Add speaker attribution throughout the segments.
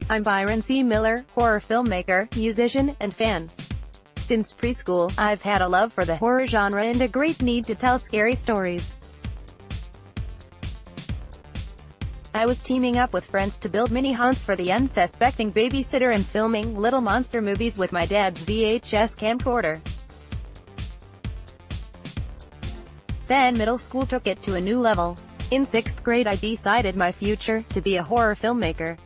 Speaker 1: I'm Byron C. Miller, horror filmmaker, musician, and fan. Since preschool, I've had a love for the horror genre and a great need to tell scary stories. I was teaming up with friends to build mini haunts for the unsuspecting babysitter and filming little monster movies with my dad's VHS camcorder. Then middle school took it to a new level. In 6th grade I decided my future, to be a horror filmmaker.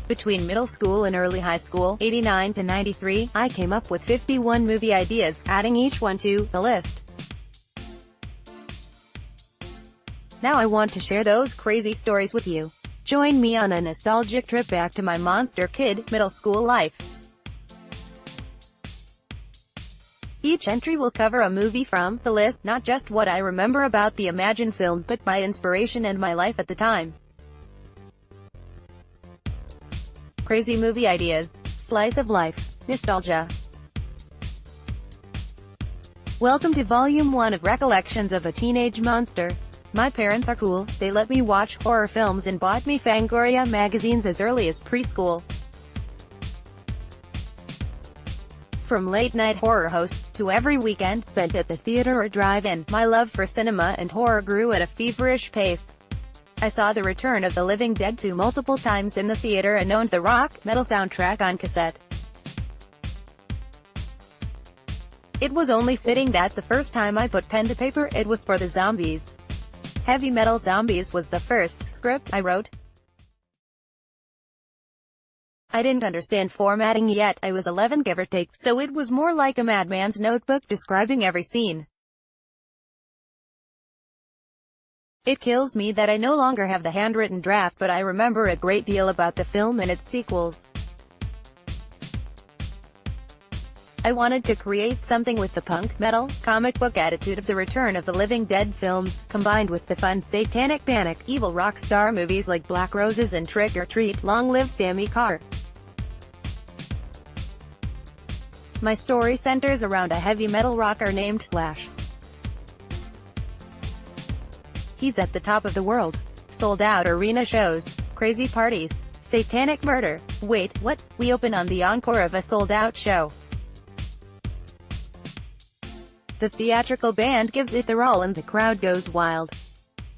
Speaker 1: Between middle school and early high school, 89 to 93, I came up with 51 movie ideas, adding each one to the list. Now I want to share those crazy stories with you. Join me on a nostalgic trip back to my monster kid, middle school life. Each entry will cover a movie from the list, not just what I remember about the imagined film, but my inspiration and my life at the time. Crazy movie ideas, slice of life, nostalgia. Welcome to Volume 1 of Recollections of a Teenage Monster. My parents are cool, they let me watch horror films and bought me Fangoria magazines as early as preschool. From late-night horror hosts to every weekend spent at the theater or drive-in, my love for cinema and horror grew at a feverish pace. I saw The Return of the Living Dead 2 multiple times in the theater and owned the rock, metal soundtrack on cassette. It was only fitting that the first time I put pen to paper, it was for the zombies. Heavy Metal Zombies was the first script I wrote. I didn't understand formatting yet, I was 11 give or take, so it was more like a madman's notebook describing every scene. It kills me that I no longer have the handwritten draft, but I remember a great deal about the film and its sequels. I wanted to create something with the punk, metal, comic book attitude of the Return of the Living Dead films, combined with the fun satanic panic, evil rock star movies like Black Roses and Trick or Treat. Long live Sammy Carr. My story centers around a heavy metal rocker named Slash. He's at the top of the world. Sold-out arena shows, crazy parties, satanic murder. Wait, what? We open on the encore of a sold-out show. The theatrical band gives it their all and the crowd goes wild.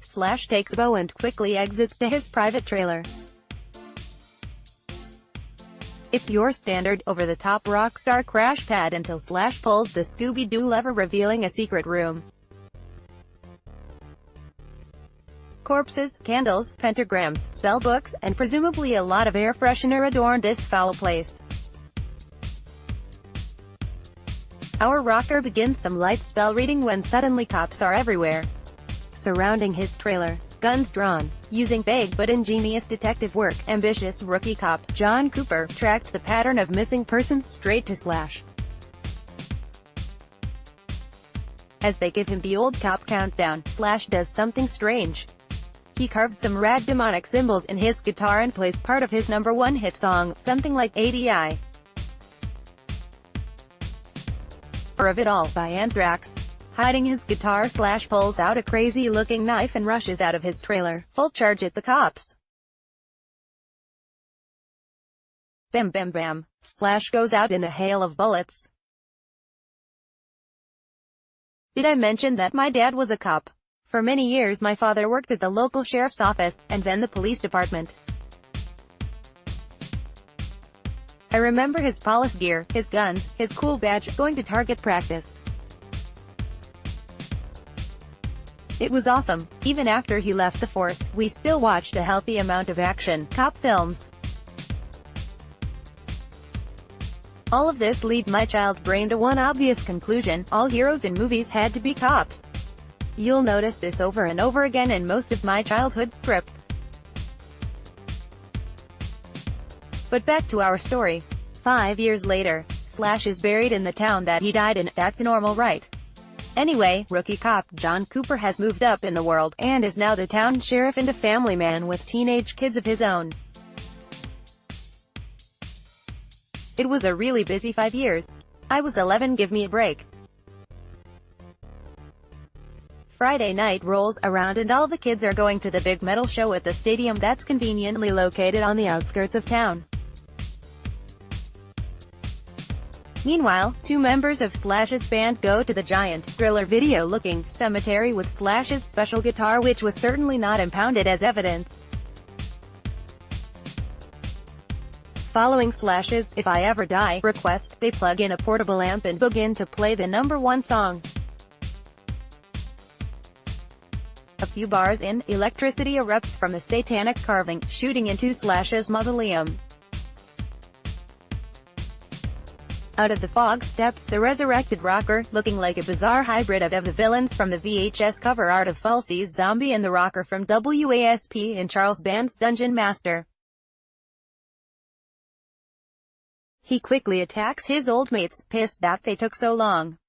Speaker 1: Slash takes a bow and quickly exits to his private trailer. It's your standard, over-the-top rock star crash pad until Slash pulls the Scooby-Doo lever revealing a secret room. Corpses, candles, pentagrams, spell books, and presumably a lot of air freshener adorn this foul place. Our rocker begins some light spell reading when suddenly cops are everywhere, surrounding his trailer. Guns drawn. Using vague but ingenious detective work, ambitious rookie cop, John Cooper, tracked the pattern of missing persons straight to Slash. As they give him the old cop countdown, Slash does something strange. He carves some rad demonic symbols in his guitar and plays part of his #1 hit song, something like ADI. Or of It All, by Anthrax. Hiding his guitar, Slash pulls out a crazy-looking knife and rushes out of his trailer, full charge at the cops. Bam bam bam. Slash goes out in a hail of bullets. Did I mention that my dad was a cop? For many years my father worked at the local sheriff's office, and then the police department. I remember his police gear, his guns, his cool badge, going to target practice. It was awesome. Even after he left the force, we still watched a healthy amount of action cop films. All of this led my child brain to one obvious conclusion: all heroes in movies had to be cops. You'll notice this over and over again in most of my childhood scripts. But back to our story. 5 years later, Slash is buried in the town that he died in. That's normal, right? Anyway, rookie cop John Cooper has moved up in the world, and is now the town sheriff and a family man with teenage kids of his own. It was a really busy 5 years. I was 11, give me a break. Friday night rolls around and all the kids are going to the big metal show at the stadium that's conveniently located on the outskirts of town. Meanwhile, two members of Slash's band go to the giant, Thriller video-looking cemetery with Slash's special guitar, which was certainly not impounded as evidence. Following Slash's "If I Ever Die" request, they plug in a portable amp and begin to play the #1 song. A few bars in, electricity erupts from the satanic carving, shooting into Slash's mausoleum. Out of the fog steps the resurrected rocker, looking like a bizarre hybrid of the villains from the VHS cover art of Falsey's Zombie and the rocker from WASP in Charles Band's Dungeon Master. He quickly attacks his old mates, pissed that they took so long.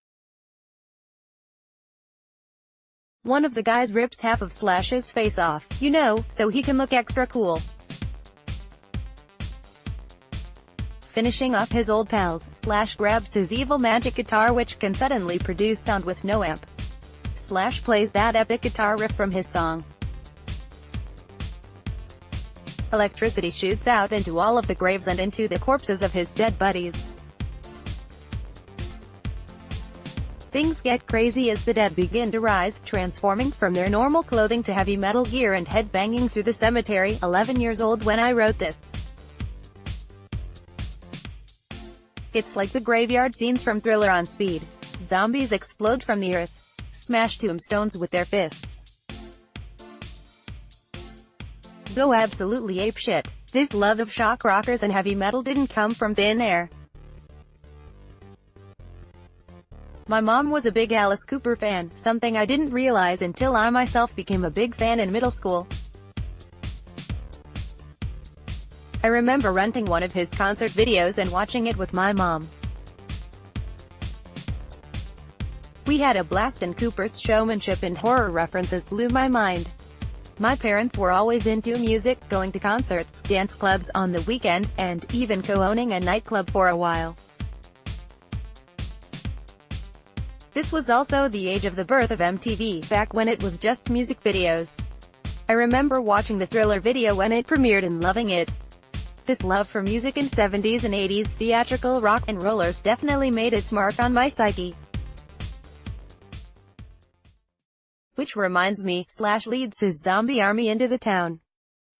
Speaker 1: One of the guys rips half of Slash's face off, you know, so he can look extra cool. Finishing up his old pals, Slash grabs his evil magic guitar, which can suddenly produce sound with no amp. Slash plays that epic guitar riff from his song. Electricity shoots out into all of the graves and into the corpses of his dead buddies. Things get crazy as the dead begin to rise, transforming from their normal clothing to heavy metal gear and headbanging through the cemetery. 11 years old when I wrote this. It's like the graveyard scenes from Thriller on speed. Zombies explode from the earth, smash tombstones with their fists, go absolutely apeshit. This love of shock rockers and heavy metal didn't come from thin air. My mom was a big Alice Cooper fan, something I didn't realize until I myself became a big fan in middle school. I remember renting one of his concert videos and watching it with my mom. We had a blast, and Cooper's showmanship and horror references blew my mind. My parents were always into music, going to concerts, dance clubs on the weekend, and even co-owning a nightclub for a while. This was also the age of the birth of MTV, back when it was just music videos. I remember watching the Thriller video when it premiered and loving it. This love for music in 70s and 80s theatrical rock and rollers definitely made its mark on my psyche. Which reminds me, Slash leads his zombie army into the town.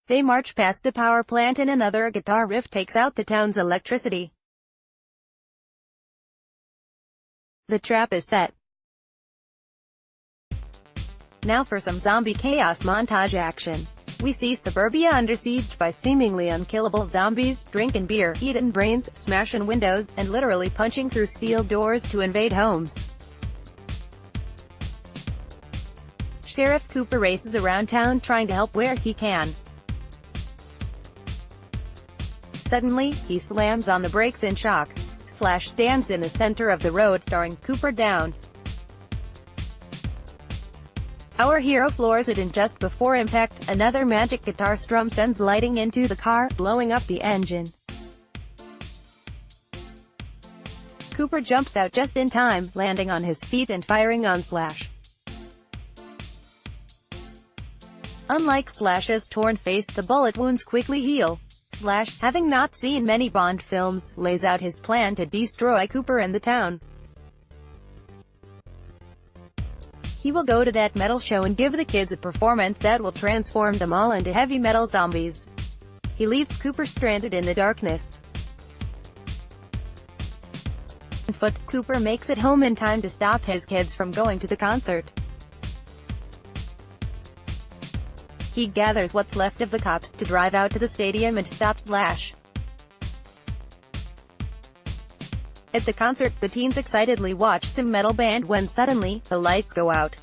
Speaker 1: They march past the power plant and another guitar riff takes out the town's electricity. The trap is set. Now for some zombie chaos montage action. We see suburbia under siege by seemingly unkillable zombies, drinking beer, eating brains, smashing windows, and literally punching through steel doors to invade homes. Sheriff Cooper races around town trying to help where he can. Suddenly, he slams on the brakes in shock. Slash stands in the center of the road staring Cooper down. Our hero floors it, and just before impact, another magic guitar strum sends lighting into the car, blowing up the engine. Cooper jumps out just in time, landing on his feet and firing on Slash. Unlike Slash's torn face, the bullet wounds quickly heal. Slash, having not seen many Bond films, lays out his plan to destroy Cooper and the town. He will go to that metal show and give the kids a performance that will transform them all into heavy metal zombies. He leaves Cooper stranded in the darkness. On foot, Cooper makes it home in time to stop his kids from going to the concert. He gathers what's left of the cops to drive out to the stadium and stop Slash. At the concert, the teens excitedly watch some metal band when suddenly, the lights go out.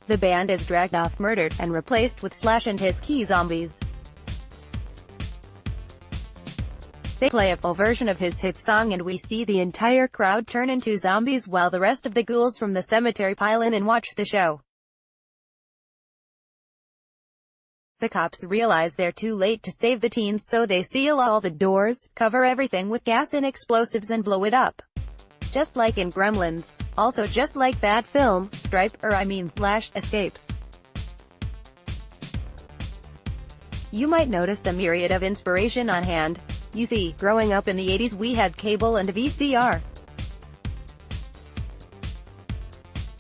Speaker 1: The band is dragged off murdered, and replaced with Slash and his key zombies. They play a full version of his hit song and we see the entire crowd turn into zombies while the rest of the ghouls from the cemetery pile in and watch the show. The cops realize they're too late to save the teens, so they seal all the doors, cover everything with gas and explosives and blow it up. Just like in Gremlins. Also just like that film, Slash escapes. You might notice the myriad of inspiration on hand. You see, growing up in the 80s we had cable and a VCR.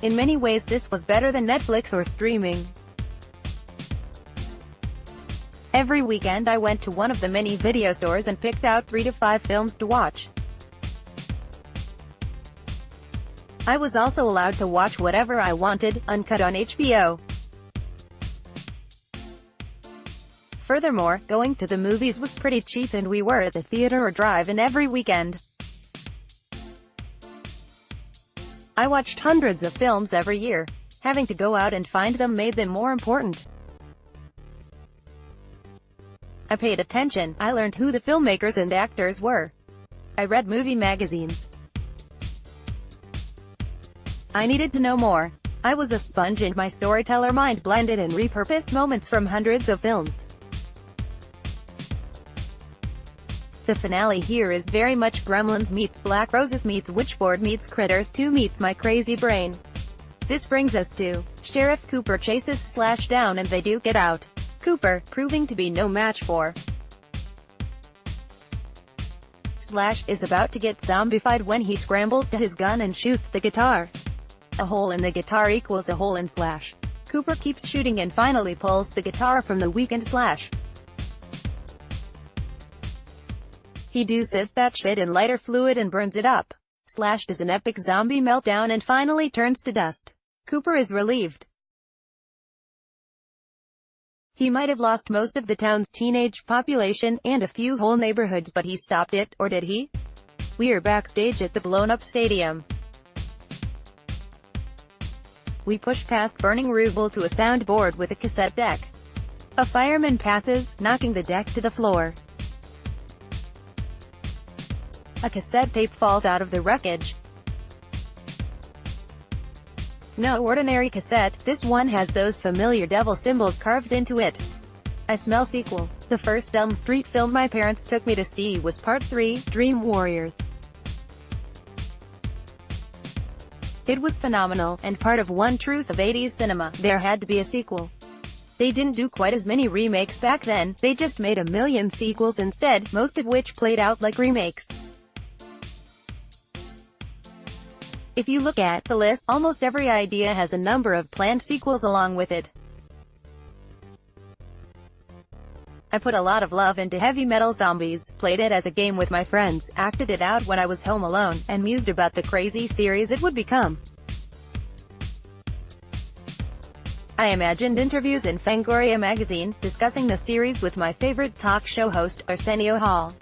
Speaker 1: In many ways this was better than Netflix or streaming. Every weekend I went to one of the many video stores and picked out 3 to 5 films to watch. I was also allowed to watch whatever I wanted, uncut on HBO. Furthermore, going to the movies was pretty cheap and we were at the theater or drive-in every weekend. I watched hundreds of films every year. Having to go out and find them made them more important. I paid attention. I learned who the filmmakers and actors were. I read movie magazines. I needed to know more. I was a sponge and my storyteller mind blended and repurposed moments from hundreds of films. The finale here is very much Gremlins meets Black Roses meets Witchboard meets Critters 2 meets My Crazy Brain. This brings us to Sheriff Cooper chases Slash down and they do get out. Cooper, proving to be no match for Slash, is about to get zombified when he scrambles to his gun and shoots the guitar. A hole in the guitar equals a hole in Slash. Cooper keeps shooting and finally pulls the guitar from the weakened Slash. He dooses that shit in lighter fluid and burns it up. Slash does an epic zombie meltdown and finally turns to dust. Cooper is relieved. He might have lost most of the town's teenage population, and a few whole neighborhoods, but he stopped it, or did he? We're backstage at the blown-up stadium. We push past burning rubble to a soundboard with a cassette deck. A fireman passes, knocking the deck to the floor. A cassette tape falls out of the wreckage. No ordinary cassette, this one has those familiar devil symbols carved into it. I smell sequel. The first Elm Street film my parents took me to see was Part 3, Dream Warriors. It was phenomenal, and part of one truth of 80s cinema, there had to be a sequel. They didn't do quite as many remakes back then, they just made a million sequels instead, most of which played out like remakes. If you look at the list, almost every idea has a number of planned sequels along with it. I put a lot of love into Heavy Metal Zombies, played it as a game with my friends, acted it out when I was home alone, and mused about the crazy series it would become. I imagined interviews in Fangoria magazine, discussing the series with my favorite talk show host, Arsenio Hall.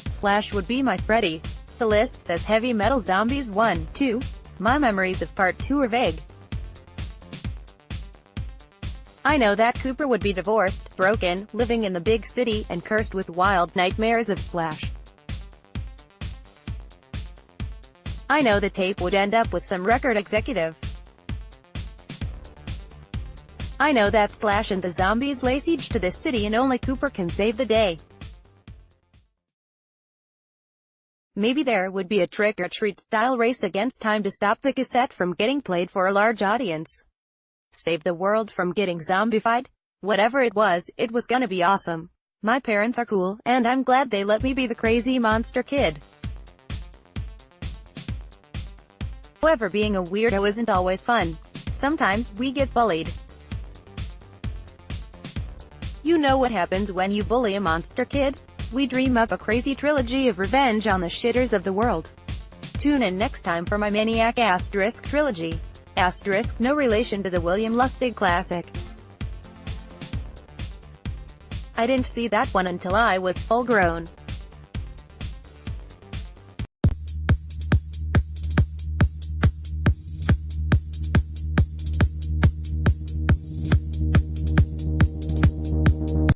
Speaker 1: Slash would be my Freddy. The list says Heavy Metal Zombies 1, 2. My memories of Part 2 are vague. I know that Cooper would be divorced, broken, living in the big city, and cursed with wild nightmares of Slash. I know the tape would end up with some record executive. I know that Slash and the zombies lay siege to this city and only Cooper can save the day. Maybe there would be a trick-or-treat style race against time to stop the cassette from getting played for a large audience. Save the world from getting zombified? Whatever it was gonna be awesome. My parents are cool, and I'm glad they let me be the crazy monster kid. However, being a weirdo isn't always fun. Sometimes, we get bullied. You know what happens when you bully a monster kid? We dream up a crazy trilogy of revenge on the shitters of the world. Tune in next time for my Maniac * trilogy. * no relation to the William Lustig classic. I didn't see that one until I was full grown.